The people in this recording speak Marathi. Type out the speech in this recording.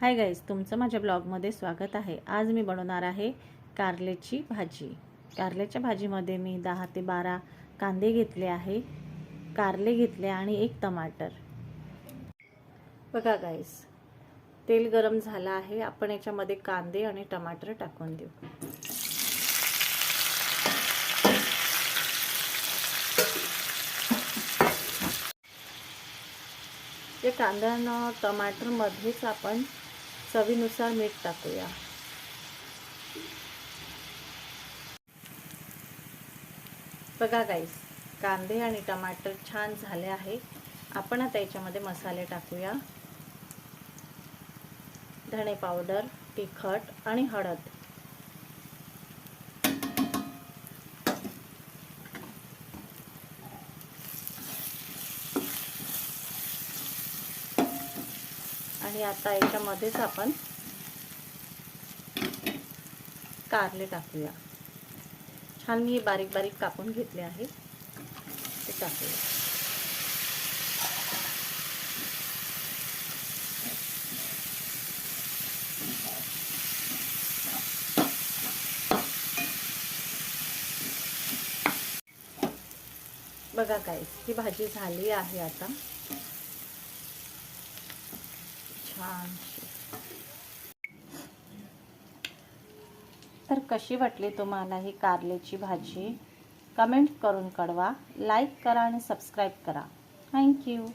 हाय गाईज, तुमचं माझ्या ब्लॉगमध्ये स्वागत आहे। आज मी बनवणार आहे कारल्याची भाजी। कारल्याच्या भाजीमध्ये मी 10 ते 12 कांदे घेतले आहे, कारले घेतले आणि एक टमाटर। बघा गाईज, तेल गरम झालं आहे। आपण याच्यामध्ये कांदे आणि टमाटर टाकून देऊ। या कांदा आणि टमाटर मध्येच आपण चवीनुसार मीठ टाकूया। बघा गाईस, कांदे आणि टमाटर छान झाले आहे। आपण आता याच्यामध्ये मसाले टाकूया। धणे पावडर, तिखट आणि हळद। आणि आता याच्यामध्येच आपण कारले टाकूया। छान मी बारीक बारीक कापून घेतले आहे, ते टाकूया। बघा गाईस, ही भाजी झाली आहे आता छान। तर कशी वाटली तुम्हाला ही कारल्याची भाजी? कमेंट करून कळवा, लाईक करा आणि सबस्क्राईब करा। Thank you.